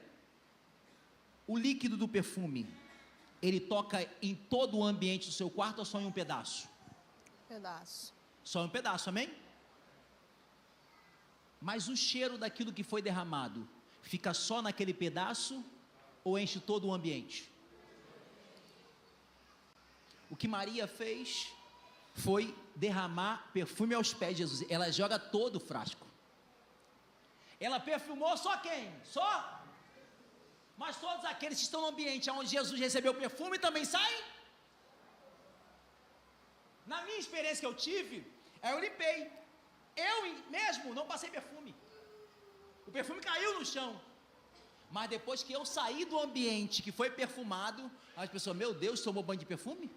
o líquido do perfume, ele toca em todo o ambiente do seu quarto ou só em um pedaço? Pedaço. Só em um pedaço, amém? Mas o cheiro daquilo que foi derramado fica só naquele pedaço ou enche todo o ambiente? O que Maria fez foi derramar perfume aos pés de Jesus. Ela joga todo o frasco. Ela perfumou só quem? Só? Mas todos aqueles que estão no ambiente onde Jesus recebeu o perfume também saem? Na minha experiência que eu tive, eu limpei. Eu mesmo não passei perfume. O perfume caiu no chão. Mas depois que eu saí do ambiente que foi perfumado, as pessoas, meu Deus, tomou banho de perfume?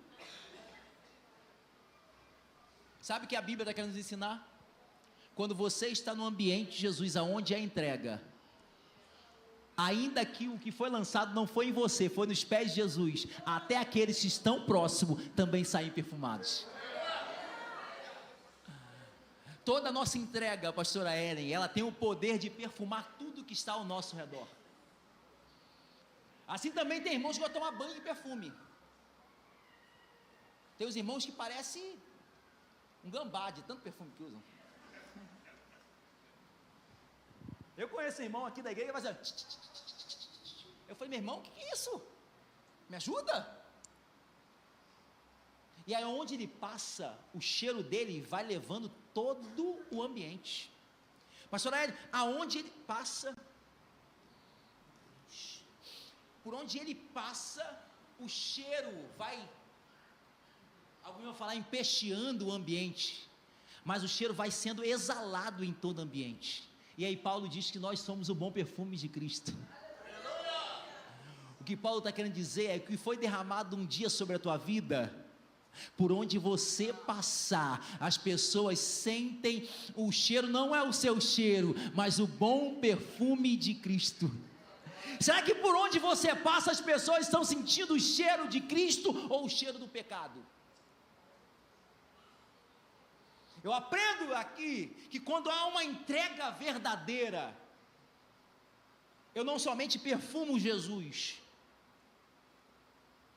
Sabe o que a Bíblia está querendo nos ensinar? Quando você está no ambiente de Jesus, aonde é a entrega, ainda que o que foi lançado não foi em você, foi nos pés de Jesus, até aqueles que estão próximos também saem perfumados. Toda a nossa entrega, pastora Ellen, ela tem o poder de perfumar tudo que está ao nosso redor. Assim também tem irmãos que vão tomar banho de perfume. Tem os irmãos que parecem um gambá de tanto perfume que usam. Eu conheço um irmão aqui da igreja que vai fazer... Eu falei, meu irmão, o que é isso? Me ajuda? E aí onde ele passa, o cheiro dele vai levando todo o ambiente. Pastor Hélio, aonde ele passa, por onde ele passa, o cheiro vai, alguém vai falar, empesteando o ambiente, mas o cheiro vai sendo exalado em todo o ambiente. E aí Paulo diz que nós somos o bom perfume de Cristo. O que Paulo está querendo dizer é que o que foi derramado um dia sobre a tua vida, por onde você passar, as pessoas sentem o cheiro, não é o seu cheiro, mas o bom perfume de Cristo. Será que por onde você passa, as pessoas estão sentindo o cheiro de Cristo ou o cheiro do pecado? Eu aprendo aqui que quando há uma entrega verdadeira, eu não somente perfumo Jesus,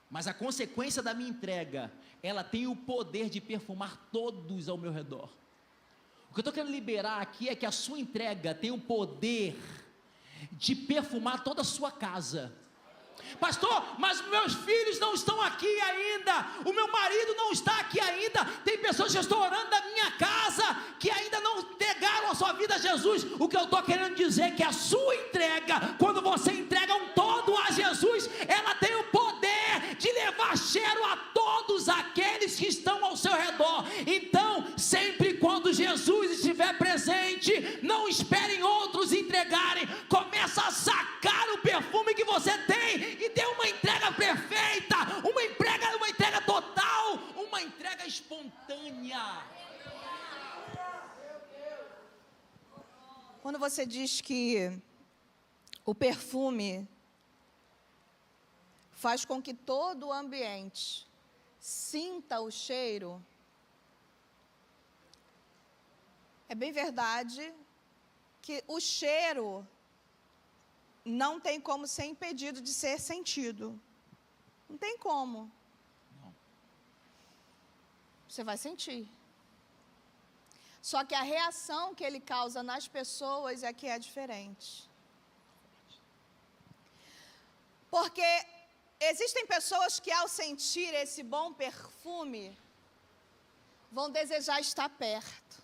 mas a consequência da minha entrega, ela tem o poder de perfumar todos ao meu redor. O que eu estou querendo liberar aqui é que a sua entrega tem o poder de perfumar toda a sua casa. Pastor, mas meus filhos não estão aqui ainda, o meu marido não está aqui ainda, tem pessoas que estão orando da minha casa, que ainda não entregaram a sua vida a Jesus. O que eu estou querendo dizer é que a sua entrega, quando você entrega um todo a Jesus, ela tem o poder de levar cheiro a todos aqueles que estão ao seu redor. Então, sempre quando Jesus estiver presente, não esperem outros entregarem, começa a sacar o perfume que você tem e dê uma entrega perfeita, uma entrega total, uma entrega espontânea. Quando você diz que o perfume faz com que todo o ambiente sinta o cheiro, é bem verdade que o cheiro não tem como ser impedido de ser sentido. Não tem como. Você vai sentir. Só que a reação que ele causa nas pessoas é que é diferente. Porque existem pessoas que, ao sentir esse bom perfume, vão desejar estar perto.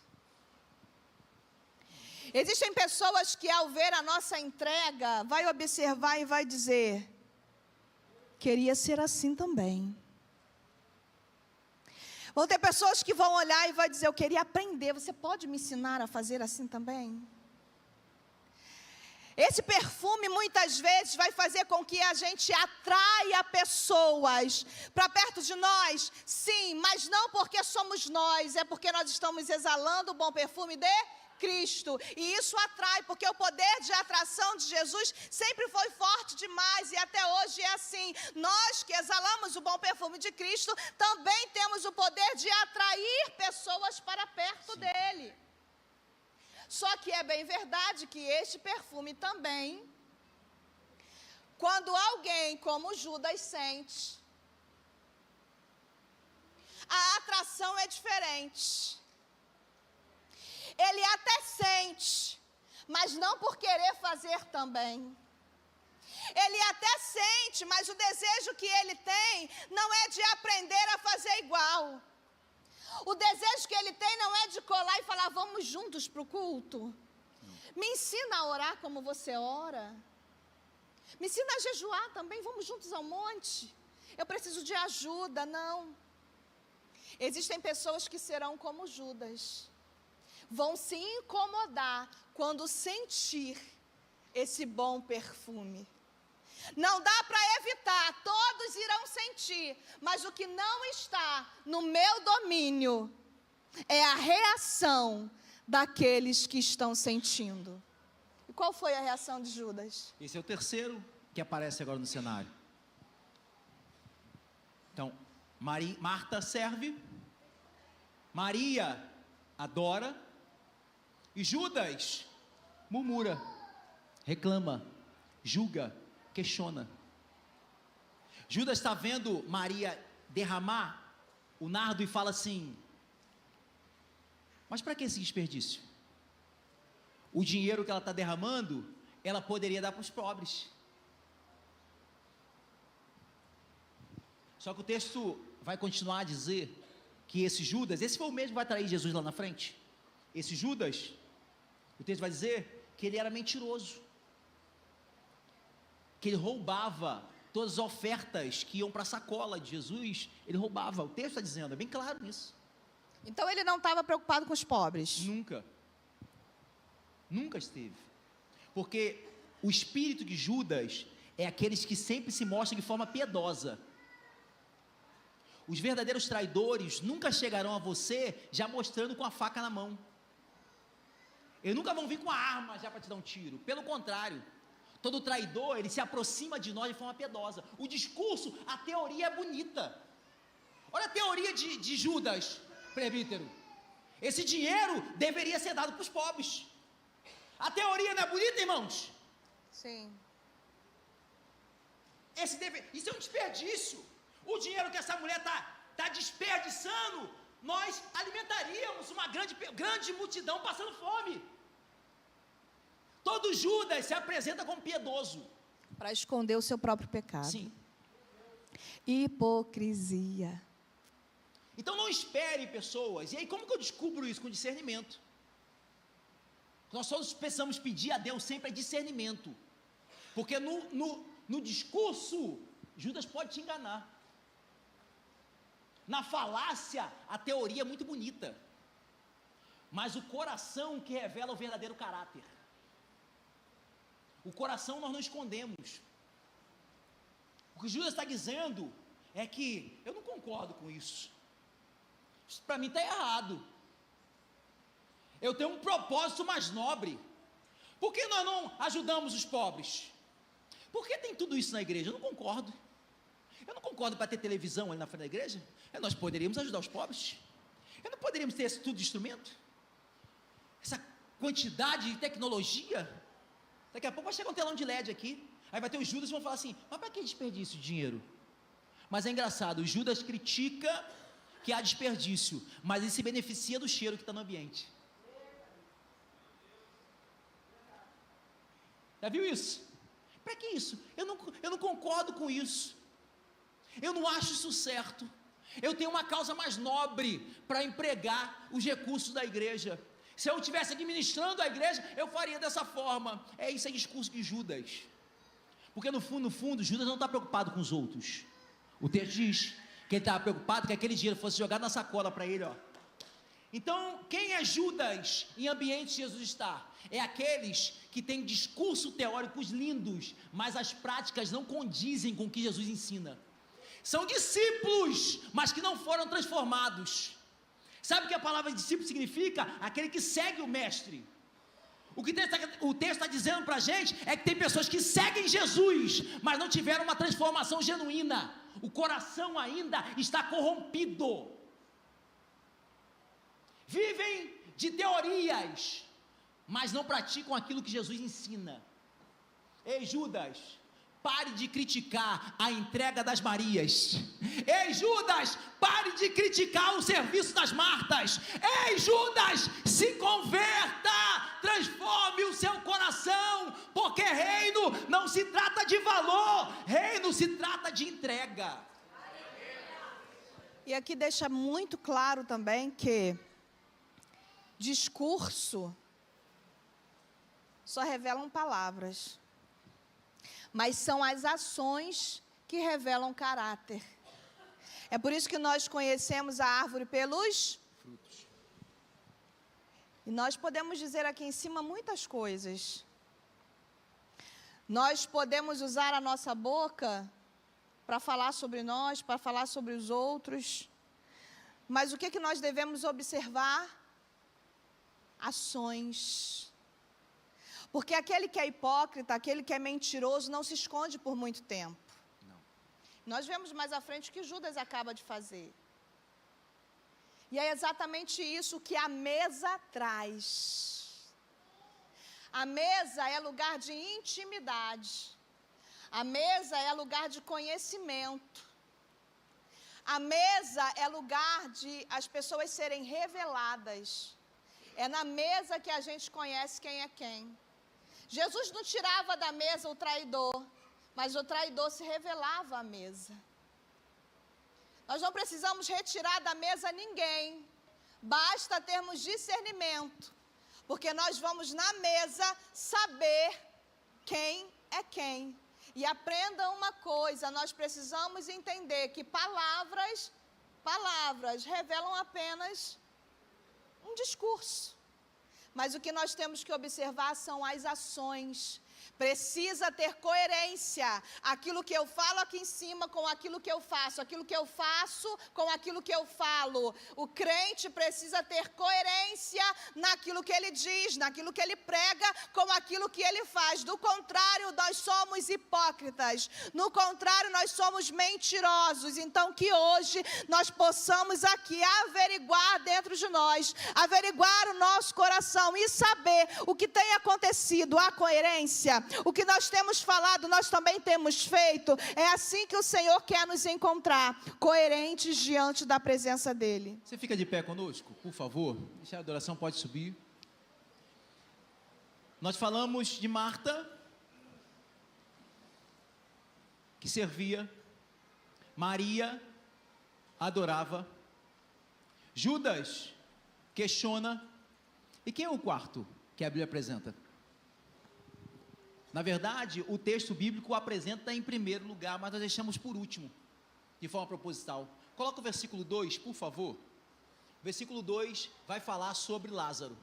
Existem pessoas que, ao ver a nossa entrega, vai observar e vai dizer: queria ser assim também. Vão ter pessoas que vão olhar e vai dizer: eu queria aprender, você pode me ensinar a fazer assim também? Esse perfume muitas vezes vai fazer com que a gente atraia pessoas para perto de nós, sim, mas não porque somos nós, é porque nós estamos exalando o bom perfume de Cristo. E isso atrai, porque o poder de atração de Jesus sempre foi forte demais e até hoje é assim. Nós que exalamos o bom perfume de Cristo, também temos o poder de atrair pessoas para perto dele. Só que é bem verdade que este perfume também, quando alguém como Judas sente, a atração é diferente. Ele até sente, mas não por querer fazer também. Ele até sente, mas o desejo que ele tem não é de aprender a fazer igual. O desejo que ele tem não é de colar e falar: vamos juntos para o culto. Me ensina a orar como você ora. Me ensina a jejuar também, vamos juntos ao monte. Eu preciso de ajuda, não. Existem pessoas que serão como Judas. Vão se incomodar quando sentir esse bom perfume. Não dá para evitar, todos irão sentir, mas o que não está no meu domínio é a reação daqueles que estão sentindo. E qual foi a reação de Judas? Esse é o terceiro que aparece agora no cenário. Então, Marta serve, Maria adora, e Judas murmura, reclama, julga, questiona. Judas está vendo Maria derramar o nardo e fala assim: mas para que esse desperdício? O dinheiro que ela está derramando, ela poderia dar para os pobres. Só que o texto vai continuar a dizer que esse Judas, esse foi o mesmo que vai trair Jesus lá na frente. Esse Judas, o texto vai dizer que ele era mentiroso, que ele roubava todas as ofertas que iam para a sacola de Jesus, ele roubava. O texto está dizendo, é bem claro nisso. Então ele não estava preocupado com os pobres? Nunca esteve. Porque o espírito de Judas é aqueles que sempre se mostram de forma piedosa. Os verdadeiros traidores nunca chegarão a você já mostrando com a faca na mão. Eles nunca vão vir com a arma já para te dar um tiro. Pelo contrário, todo traidor, ele se aproxima de nós de forma piedosa. O discurso, a teoria é bonita. Olha a teoria de Judas, presbítero. Esse dinheiro deveria ser dado para os pobres. A teoria não é bonita, irmãos? Sim. Isso é um desperdício. O dinheiro que essa mulher está desperdiçando, nós alimentaríamos uma grande multidão passando fome. Todo Judas se apresenta como piedoso. Para esconder o seu próprio pecado. Sim. Hipocrisia. Então não espere pessoas. E aí como que eu descubro isso? Com discernimento. Nós todos precisamos pedir a Deus sempre discernimento. Porque no discurso, Judas pode te enganar. Na falácia, a teoria é muito bonita. Mas o coração que revela o verdadeiro caráter. O coração nós não escondemos. O que Judas está dizendo é que eu não concordo com isso. Isso para mim está errado. Eu tenho um propósito mais nobre. Por que nós não ajudamos os pobres? Por que tem tudo isso na igreja? Eu não concordo. Eu não concordo para ter televisão ali na frente da igreja. Nós poderíamos ajudar os pobres. Eu não poderíamos ter esse tudo de instrumento? Essa quantidade de tecnologia. Daqui a pouco vai chegar um telão de LED aqui. Aí vai ter os Judas e vão falar assim: mas para que desperdício de dinheiro? Mas é engraçado, o Judas critica que há desperdício, mas ele se beneficia do cheiro que está no ambiente. Já viu isso? Para que isso? Eu não concordo com isso. Eu não acho isso certo. Eu tenho uma causa mais nobre para empregar os recursos da igreja. Se eu estivesse administrando a igreja, eu faria dessa forma. Isso é discurso de Judas. Porque no fundo, Judas não está preocupado com os outros. O texto diz que ele estava preocupado que aquele dinheiro fosse jogado na sacola para ele, ó. Então, quem é Judas em ambiente que Jesus está? É aqueles que têm discurso teóricos lindos, mas as práticas não condizem com o que Jesus ensina. São discípulos, mas que não foram transformados. Sabe o que a palavra discípulo significa? Aquele que segue o mestre. O que o texto está dizendo para a gente é que tem pessoas que seguem Jesus, mas não tiveram uma transformação genuína. O coração ainda está corrompido. Vivem de teorias, mas não praticam aquilo que Jesus ensina. Ei, Judas, pare de criticar a entrega das Marias. Ei, Judas, pare de criticar o serviço das Martas. Ei, Judas, se converta, transforme o seu coração, porque reino não se trata de valor, reino se trata de entrega. E aqui deixa muito claro também que discurso só revelam palavras, mas são as ações que revelam caráter. É por isso que nós conhecemos a árvore pelos frutos. E nós podemos dizer aqui em cima muitas coisas. Nós podemos usar a nossa boca para falar sobre nós, para falar sobre os outros. Mas o que nós devemos observar? Ações. Porque aquele que é hipócrita, aquele que é mentiroso, não se esconde por muito tempo. Não. Nós vemos mais à frente o que Judas acaba de fazer. E é exatamente isso que a mesa traz. A mesa é lugar de intimidade. A mesa é lugar de conhecimento. A mesa é lugar de as pessoas serem reveladas. É na mesa que a gente conhece quem é quem. Jesus não tirava da mesa o traidor, mas o traidor se revelava à mesa. Nós não precisamos retirar da mesa ninguém, basta termos discernimento, porque nós vamos na mesa saber quem é quem. E aprenda uma coisa, nós precisamos entender que palavras revelam apenas um discurso. Mas o que nós temos que observar são as ações. Precisa ter coerência. Aquilo que eu falo aqui em cima com aquilo que eu faço. Aquilo que eu faço com aquilo que eu falo. O crente precisa ter coerência naquilo que ele diz, naquilo que ele prega, com aquilo que ele faz. Do contrário, nós somos hipócritas. No contrário, nós somos mentirosos. Então, que hoje nós possamos aqui averiguar dentro de nós, averiguar o nosso coração e saber o que tem acontecido, a coerência. O que nós temos falado, nós também temos feito. É assim que o Senhor quer nos encontrar, coerentes diante da presença dEle. Você fica de pé conosco, por favor? A adoração pode subir. Nós falamos de Marta, que servia. Maria adorava. Judas questiona. E quem é o quarto que a Bíblia apresenta? Na verdade, o texto bíblico o apresenta em primeiro lugar, mas nós deixamos por último, de forma proposital. Coloca o versículo 2, por favor. O versículo 2 vai falar sobre Lázaro.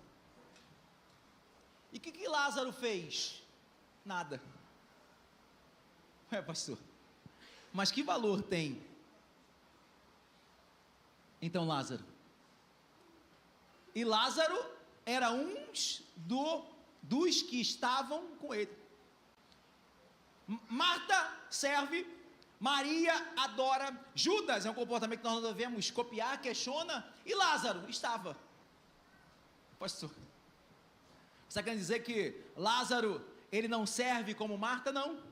E o que Lázaro fez? Nada. Pastor, mas que valor tem, então, Lázaro? E Lázaro era um dos que estavam com ele. Marta serve, Maria adora, Judas é um comportamento que nós não devemos copiar, questiona, e Lázaro estava. Pastor, você está querendo dizer que Lázaro, ele não serve como Marta? Não.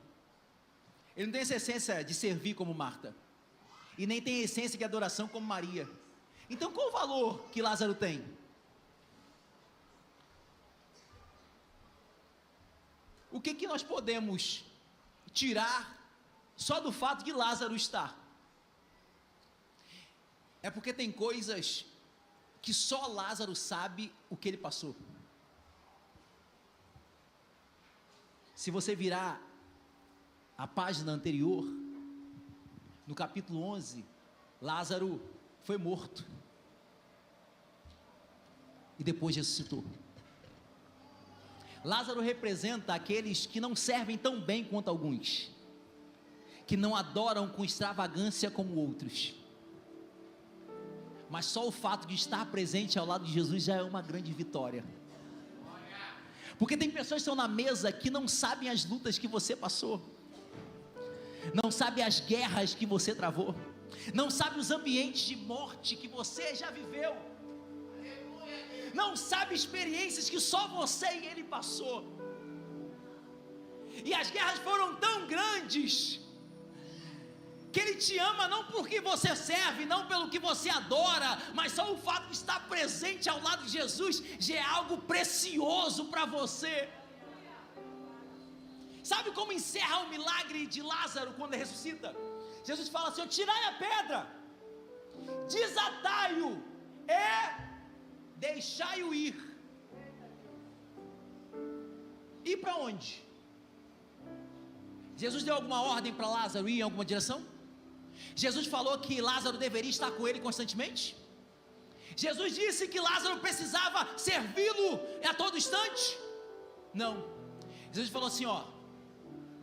Ele não tem essa essência de servir como Marta, e nem tem a essência de adoração como Maria. Então qual o valor que Lázaro tem? O que nós podemos tirar só do fato de Lázaro estar? É porque tem coisas que só Lázaro sabe o que ele passou. Se você virar a página anterior, no capítulo 11, Lázaro foi morto e depois ressuscitou. Lázaro representa aqueles que não servem tão bem quanto alguns, que não adoram com extravagância como outros, mas só o fato de estar presente ao lado de Jesus já é uma grande vitória. Porque tem pessoas que estão na mesa que não sabem as lutas que você passou, não sabem as guerras que você travou, não sabem os ambientes de morte que você já viveu, não sabe experiências que só você e ele passou, e as guerras foram tão grandes, que ele te ama não porque você serve, não pelo que você adora, mas só o fato de estar presente ao lado de Jesus, já é algo precioso para você. Sabe como encerra o milagre de Lázaro quando ele ressuscita? Jesus fala assim: tirai a pedra, desatai-o e deixai-o ir. Ir para onde? Jesus deu alguma ordem para Lázaro ir em alguma direção? Jesus falou que Lázaro deveria estar com ele constantemente? Jesus disse que Lázaro precisava servi-lo a todo instante? Não. Jesus falou assim: ó,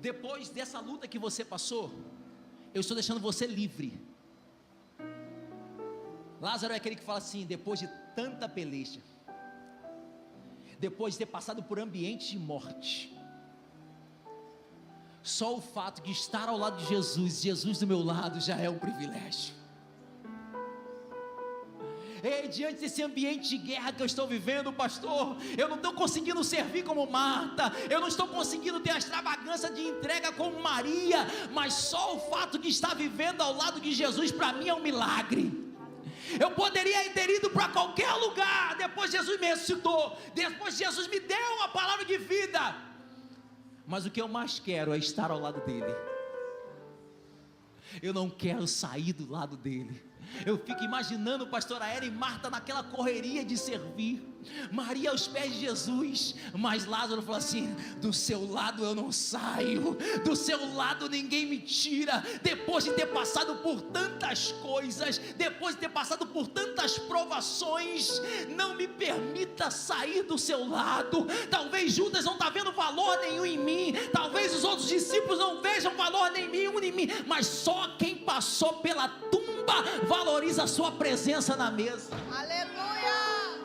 depois dessa luta que você passou, eu estou deixando você livre. Lázaro é aquele que fala assim: depois de tanta peleja, depois de ter passado por ambientes de morte, só o fato de estar ao lado de Jesus, Jesus do meu lado, já é um privilégio. Ei, diante desse ambiente de guerra que eu estou vivendo, pastor, eu não estou conseguindo servir como Marta, eu não estou conseguindo ter a extravagância de entrega como Maria, mas só o fato de estar vivendo ao lado de Jesus, para mim é um milagre. Eu poderia ter ido para qualquer lugar, depois Jesus me ressuscitou, depois Jesus me deu uma palavra de vida, mas o que eu mais quero é estar ao lado dele. Eu não quero sair do lado dele. Eu fico imaginando o pastor Aérea e Marta naquela correria de servir, Maria aos pés de Jesus, mas Lázaro falou assim: do seu lado eu não saio, do seu lado ninguém me tira. Depois de ter passado por tantas coisas, depois de ter passado por tantas provações, não me permita sair do seu lado. Talvez Judas não está vendo valor nenhum em mim, talvez os outros discípulos não vejam valor nenhum em mim, mas só quem passou pela tumba valoriza a sua presença na mesa. Aleluia!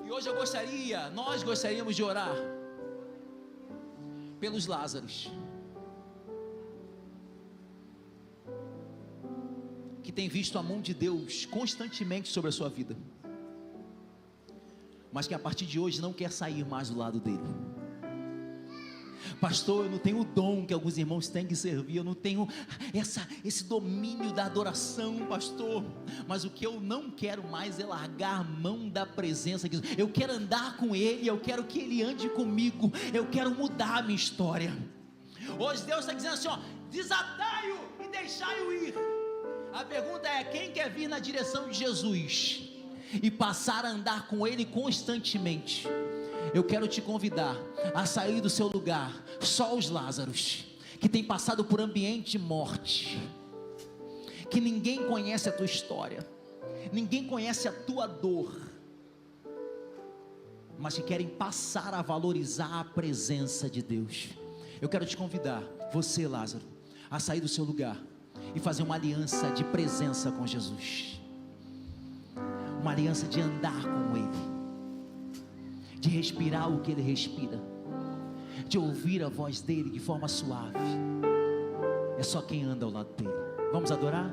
E hoje nós gostaríamos de orar pelos Lázaros que tem visto a mão de Deus constantemente sobre a sua vida, mas que a partir de hoje não quer sair mais do lado dele. Pastor, eu não tenho o dom que alguns irmãos têm de servir, eu não tenho esse domínio da adoração, pastor, mas o que eu não quero mais é largar a mão da presença de Jesus. Eu quero andar com Ele, eu quero que Ele ande comigo, eu quero mudar a minha história. Hoje Deus está dizendo assim, ó, desatai-o e deixai-o ir. A pergunta é: quem quer vir na direção de Jesus e passar a andar com Ele constantemente? Eu quero te convidar a sair do seu lugar. Só os Lázaros que têm passado por ambiente de morte, que ninguém conhece a tua história, ninguém conhece a tua dor, mas que querem passar a valorizar a presença de Deus. Eu quero te convidar, você Lázaro, a sair do seu lugar e fazer uma aliança de presença com Jesus, uma aliança de andar com Ele, de respirar o que Ele respira, de ouvir a voz dEle de forma suave. É só quem anda ao lado dEle. Vamos adorar?